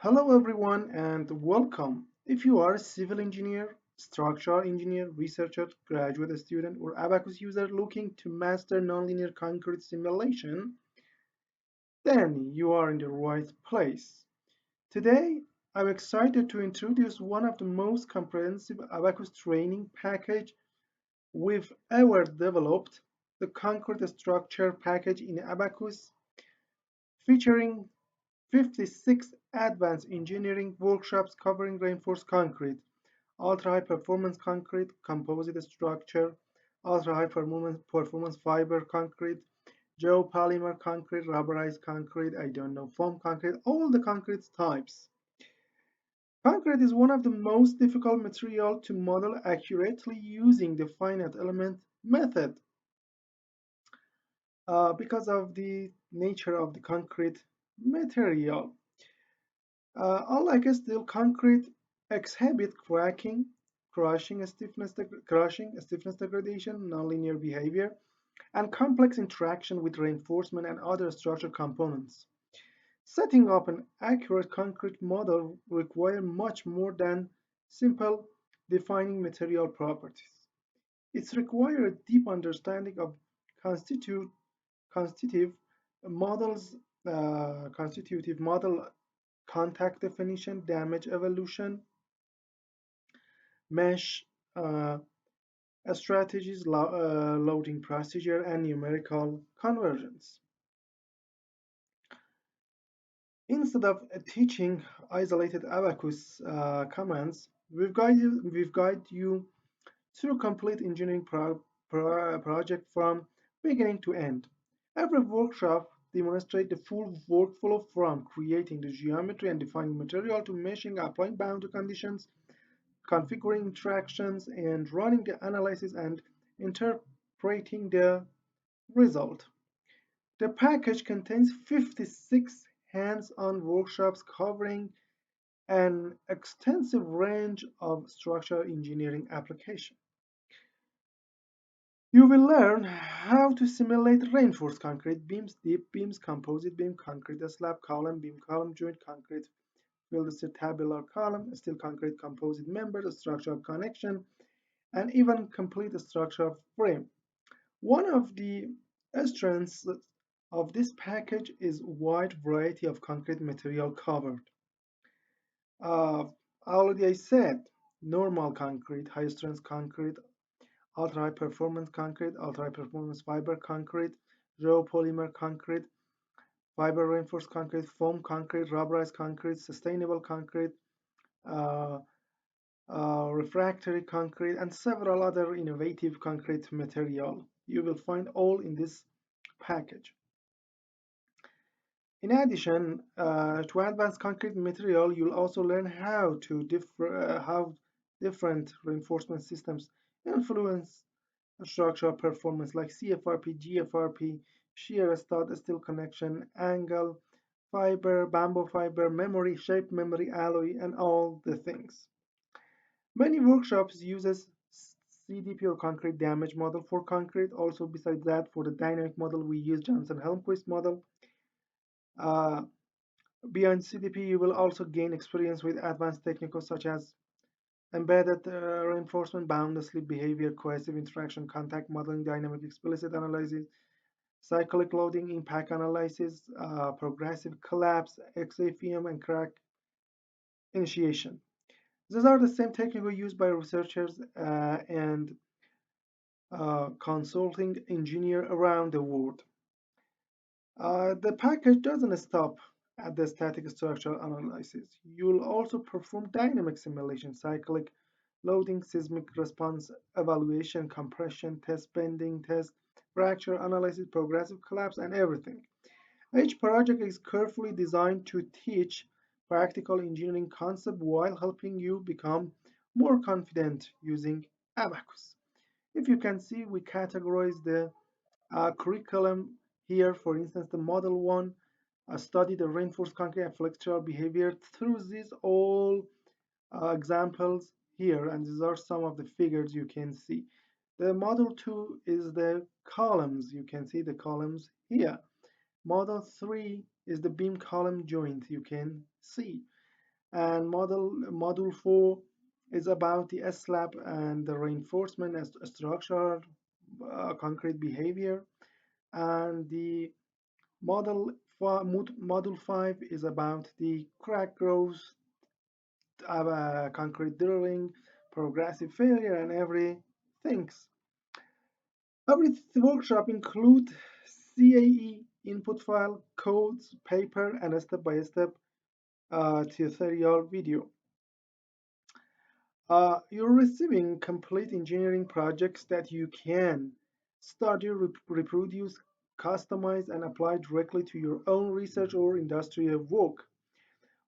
Hello everyone and welcome. If you are a civil engineer, structural engineer, researcher, graduate student, or Abaqus user looking to master nonlinear concrete simulation, then you are in the right place. Today, I'm excited to introduce one of the most comprehensive Abaqus training package we've ever developed, the concrete structure package in Abaqus, featuring 56 advanced engineering workshops covering reinforced concrete, ultra-high performance concrete, composite structure, ultra-high performance fiber concrete, geopolymer concrete, rubberized concrete, I don't know, foam concrete, all the concrete types. Concrete is one of the most difficult material to model accurately using the finite element method because of the nature of the concrete material. Unlike steel, concrete exhibit crushing, stiffness degradation, nonlinear behavior, and complex interaction with reinforcement and other structural components. Setting up an accurate concrete model requires much more than simple defining material properties. It requires a deep understanding of constitutive models, constitutive model contact definition, damage evolution, mesh uh, strategies, loading procedure, and numerical conversions. Instead of teaching isolated Abaqus commands, we've guided you through complete engineering project from beginning to end. Every workshop demonstrates the full workflow from creating the geometry and defining material to meshing, applying boundary conditions, configuring interactions, and running the analysis and interpreting the result. The package contains 56 hands-on workshops covering an extensive range of structural engineering applications. You will learn how to simulate reinforced concrete beams, deep beams, composite beam, concrete slab, column, beam, column, joint, concrete, field tabular column, steel concrete composite members, structural connection, and even complete structure frame. One of the strengths of this package is wide variety of concrete material covered. Uh, Already I said, normal concrete, high strength concrete, ultra high performance concrete, ultra high performance fiber concrete, geopolymer concrete, fiber reinforced concrete, foam concrete, rubberized concrete, sustainable concrete, uh, refractory concrete, and several other innovative concrete material. You will find all in this package. In addition to advanced concrete material, you'll also learn how different reinforcement systems influence structural performance like CFRP, GFRP, shear stud, steel connection, angle, fiber, bamboo fiber, memory, shape memory, alloy, and all the things. Many workshops uses CDP or concrete damage model for concrete. Also, besides that, for the dynamic model, we use Johnson-Helmquist model. Uh, Beyond CDP, you will also gain experience with advanced techniques such as embedded reinforcement, bound slip behavior, cohesive interaction, contact modeling, dynamic explicit analysis, cyclic loading, impact analysis, progressive collapse, XAFM, and crack initiation. These are the same techniques used by researchers and consulting engineers around the world. The package doesn't stop at the static structural analysis. You'll also perform dynamic simulation, cyclic loading, seismic response evaluation, compression test, bending test, fracture analysis, progressive collapse, and everything. Each project is carefully designed to teach practical engineering concepts while helping you become more confident using Abaqus. If you can see, we categorize the curriculum here. For instance, the model one study the reinforced concrete and flexural behavior through these all examples here, and these are some of the figures you can see. The model 2 is the columns. You can see the columns here. Model 3 is the beam column joint you can see. And module 4 is about the slab and the reinforcement as structure, concrete behavior. And the module 5 is about the crack growth, concrete drilling, progressive failure, and everything. Every workshop include CAE input file, codes, paper, and a step-by-step tutorial video. You're receiving complete engineering projects that you can study, reproduce, customize, and apply directly to your own research or industrial work.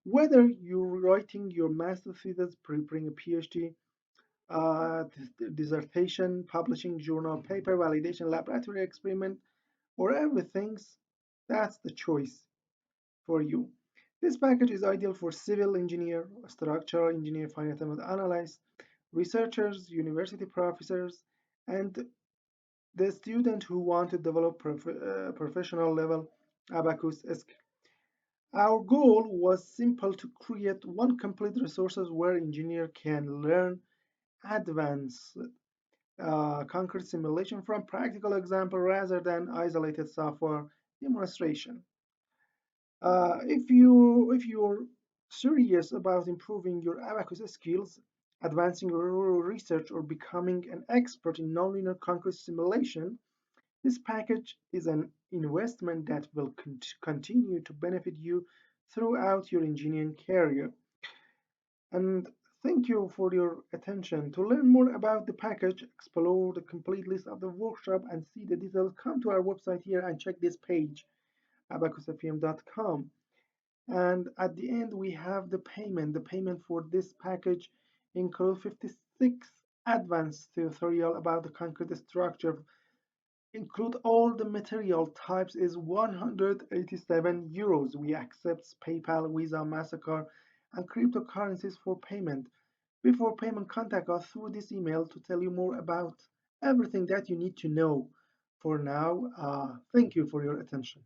Whether you're writing your master's thesis, preparing a PhD, dissertation, publishing journal paper, validation, laboratory experiment, or everything, that's the choice for you. This package is ideal for civil engineer, structural engineer, finite analyst, researchers, university professors, and the student who want to develop professional level Abaqus skill. Our goal was simple to create one complete resources where engineer can learn advanced concrete simulation from practical example rather than isolated software demonstration. If you're serious about improving your Abaqus skills, advancing your research, or becoming an expert in nonlinear concrete simulation, this package is an investment that will continue to benefit you throughout your engineering career. And thank you for your attention. To learn more about the package, explore the complete list of the workshop, and see the details, come to our website here and check this page, abaqusfm.com. And at the end, we have the payment. The payment for this package includes 56 advanced tutorial about the concrete structure, include all the material types is 187 euros. We accept PayPal, Visa, MasterCard, and cryptocurrencies for payment. Before payment, contact us through this email to tell you more about everything that you need to know. For now, thank you for your attention.